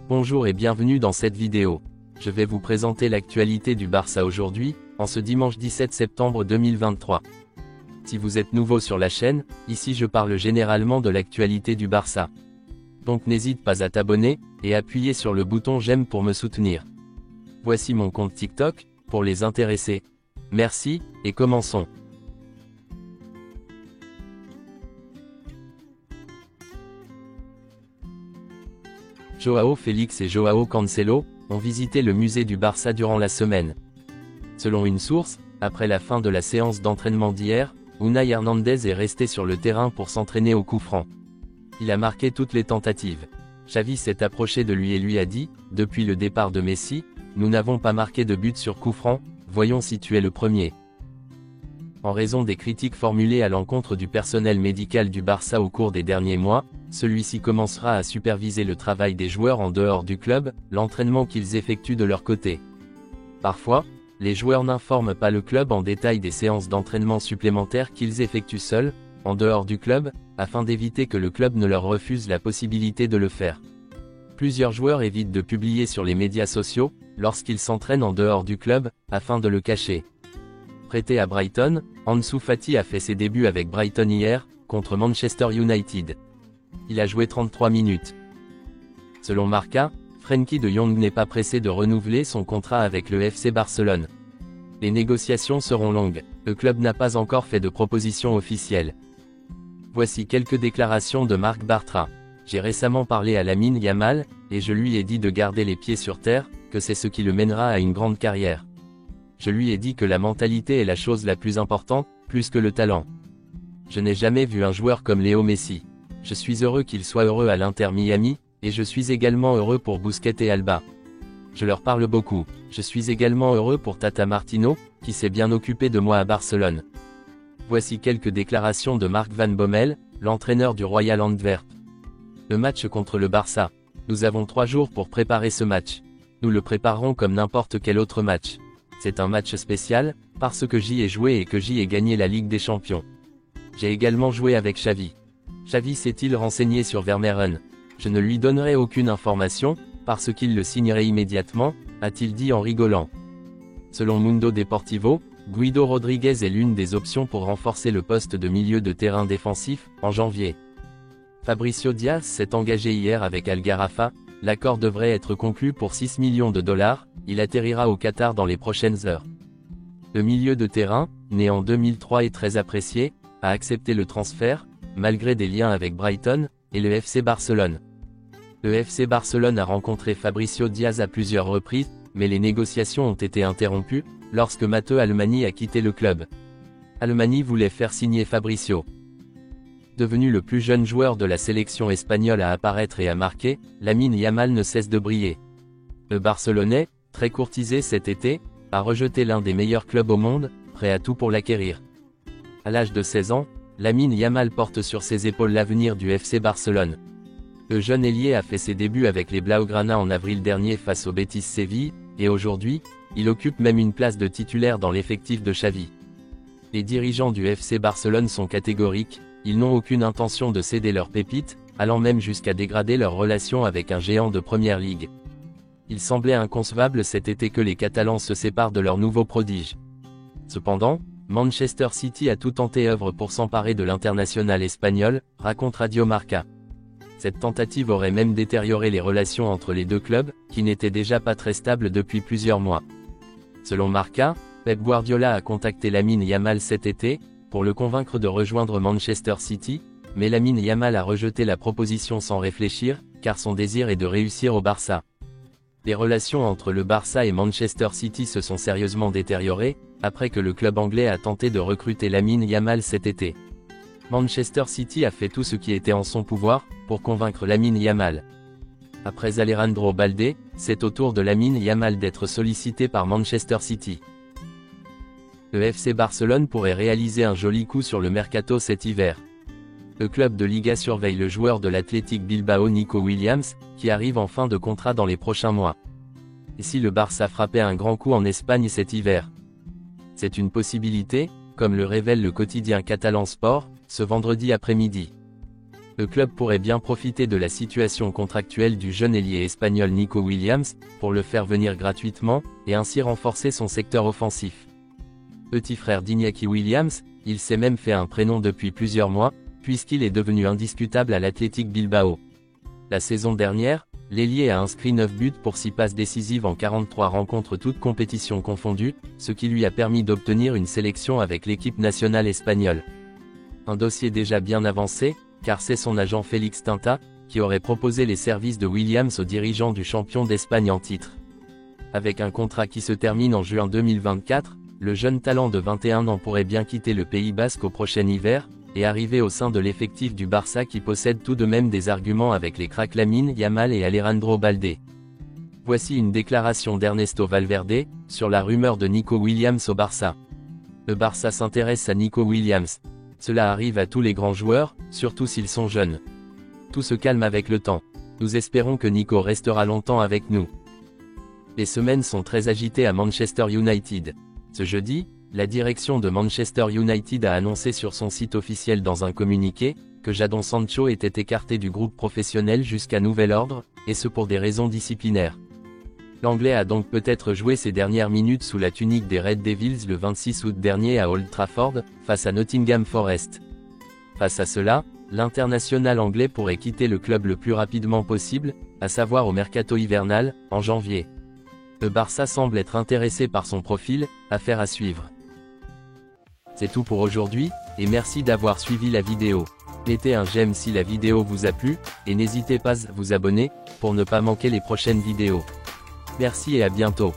Bonjour et bienvenue dans cette vidéo. Je vais vous présenter l'actualité du Barça aujourd'hui, en ce dimanche 17 septembre 2023. Si vous êtes nouveau sur la chaîne, ici je parle généralement de l'actualité du Barça. Donc n'hésite pas à t'abonner, et appuyer sur le bouton j'aime pour me soutenir. Voici mon compte TikTok, pour les intéressés. Merci, et commençons. Joao Félix et Joao Cancelo ont visité le musée du Barça durant la semaine. Selon une source, après la fin de la séance d'entraînement d'hier, Unai Hernandez est resté sur le terrain pour s'entraîner au coup franc. Il a marqué toutes les tentatives. Xavi s'est approché de lui et lui a dit, depuis le départ de Messi, nous n'avons pas marqué de but sur coup franc, voyons si tu es le premier. En raison des critiques formulées à l'encontre du personnel médical du Barça au cours des derniers mois, celui-ci commencera à superviser le travail des joueurs en dehors du club, l'entraînement qu'ils effectuent de leur côté. Parfois, les joueurs n'informent pas le club en détail des séances d'entraînement supplémentaires qu'ils effectuent seuls, en dehors du club, afin d'éviter que le club ne leur refuse la possibilité de le faire. Plusieurs joueurs évitent de publier sur les médias sociaux, lorsqu'ils s'entraînent en dehors du club, afin de le cacher. Prêté à Brighton, Ansu Fati a fait ses débuts avec Brighton hier, contre Manchester United. Il a joué 33 minutes. Selon Marca, Frenkie de Jong n'est pas pressé de renouveler son contrat avec le FC Barcelone. Les négociations seront longues, le club n'a pas encore fait de proposition officielle. Voici quelques déclarations de Marc Bartra. J'ai récemment parlé à Lamine Yamal, et je lui ai dit de garder les pieds sur terre, que c'est ce qui le mènera à une grande carrière. Je lui ai dit que la mentalité est la chose la plus importante, plus que le talent. Je n'ai jamais vu un joueur comme Léo Messi. Je suis heureux qu'il soit heureux à l'Inter Miami, et je suis également heureux pour Busquets et Alba. Je leur parle beaucoup. Je suis également heureux pour Tata Martino, qui s'est bien occupé de moi à Barcelone. Voici quelques déclarations de Marc Van Bommel, l'entraîneur du Royal Antwerp. Le match contre le Barça. Nous avons 3 jours pour préparer ce match. Nous le préparerons comme n'importe quel autre match. C'est un match spécial, parce que j'y ai joué et que j'y ai gagné la Ligue des Champions. J'ai également joué avec Xavi. Xavi s'est-il renseigné sur Vermeeren? Je ne lui donnerai aucune information, parce qu'il le signerait immédiatement, a-t-il dit en rigolant. Selon Mundo Deportivo, Guido Rodriguez est l'une des options pour renforcer le poste de milieu de terrain défensif, en janvier. Fabricio Diaz s'est engagé hier avec Al Gharafa, l'accord devrait être conclu pour 6 millions de dollars, il atterrira au Qatar dans les prochaines heures. Le milieu de terrain, né en 2003 et très apprécié, a accepté le transfert, malgré des liens avec Brighton, et le FC Barcelone. Le FC Barcelone a rencontré Fabricio Diaz à plusieurs reprises, mais les négociations ont été interrompues, lorsque Matteo Alemany a quitté le club. Alemany voulait faire signer Fabricio. Devenu le plus jeune joueur de la sélection espagnole à apparaître et à marquer, Lamine Yamal ne cesse de briller. Le Barcelonais, très courtisé cet été, a rejeté l'un des meilleurs clubs au monde, prêt à tout pour l'acquérir. À l'âge de 16 ans, Lamine Yamal porte sur ses épaules l'avenir du FC Barcelone. Le jeune ailier a fait ses débuts avec les Blaugrana en avril dernier face au Betis Séville, et aujourd'hui, il occupe même une place de titulaire dans l'effectif de Xavi. Les dirigeants du FC Barcelone sont catégoriques, ils n'ont aucune intention de céder leur pépite, allant même jusqu'à dégrader leur relation avec un géant de Première Ligue. Il semblait inconcevable cet été que les Catalans se séparent de leur nouveau prodige. Cependant, Manchester City a tout tenté œuvre pour s'emparer de l'international espagnol, raconte Radio Marca. Cette tentative aurait même détérioré les relations entre les deux clubs, qui n'étaient déjà pas très stables depuis plusieurs mois. Selon Marca, Pep Guardiola a contacté Lamine Yamal cet été, pour le convaincre de rejoindre Manchester City, mais Lamine Yamal a rejeté la proposition sans réfléchir, car son désir est de réussir au Barça. Les relations entre le Barça et Manchester City se sont sérieusement détériorées, après que le club anglais a tenté de recruter Lamine Yamal cet été. Manchester City a fait tout ce qui était en son pouvoir, pour convaincre Lamine Yamal. Après Alejandro Balde, c'est au tour de Lamine Yamal d'être sollicité par Manchester City. Le FC Barcelone pourrait réaliser un joli coup sur le mercato cet hiver. Le club de Liga surveille le joueur de l'Athletic Bilbao Nico Williams, qui arrive en fin de contrat dans les prochains mois. Et si le Barça frappait un grand coup en Espagne cet hiver? C'est une possibilité, comme le révèle le quotidien catalan Sport, ce vendredi après-midi. Le club pourrait bien profiter de la situation contractuelle du jeune ailier espagnol Nico Williams, pour le faire venir gratuitement, et ainsi renforcer son secteur offensif. Petit frère d'Iñaki Williams, il s'est même fait un prénom depuis plusieurs mois, puisqu'il est devenu indiscutable à l'Athletic Bilbao. La saison dernière, l'ailier a inscrit 9 buts pour 6 passes décisives en 43 rencontres toutes compétitions confondues, ce qui lui a permis d'obtenir une sélection avec l'équipe nationale espagnole. Un dossier déjà bien avancé, car c'est son agent Félix Tinta, qui aurait proposé les services de Williams aux dirigeants du champion d'Espagne en titre. Avec un contrat qui se termine en juin 2024, le jeune talent de 21 ans pourrait bien quitter le Pays Basque au prochain hiver, et arriver au sein de l'effectif du Barça qui possède tout de même des arguments avec les cracks Lamine Yamal et Alejandro Balde. Voici une déclaration d'Ernesto Valverde, sur la rumeur de Nico Williams au Barça. Le Barça s'intéresse à Nico Williams. Cela arrive à tous les grands joueurs, surtout s'ils sont jeunes. Tout se calme avec le temps. Nous espérons que Nico restera longtemps avec nous. Les semaines sont très agitées à Manchester United. Ce jeudi, la direction de Manchester United a annoncé sur son site officiel dans un communiqué, que Jadon Sancho était écarté du groupe professionnel jusqu'à nouvel ordre, et ce pour des raisons disciplinaires. L'Anglais a donc peut-être joué ses dernières minutes sous la tunique des Red Devils le 26 août dernier à Old Trafford, face à Nottingham Forest. Face à cela, l'international anglais pourrait quitter le club le plus rapidement possible, à savoir au mercato hivernal, en janvier. Le Barça semble être intéressé par son profil, affaire à suivre. C'est tout pour aujourd'hui, et merci d'avoir suivi la vidéo. Mettez un j'aime si la vidéo vous a plu, et n'hésitez pas à vous abonner, pour ne pas manquer les prochaines vidéos. Merci et à bientôt.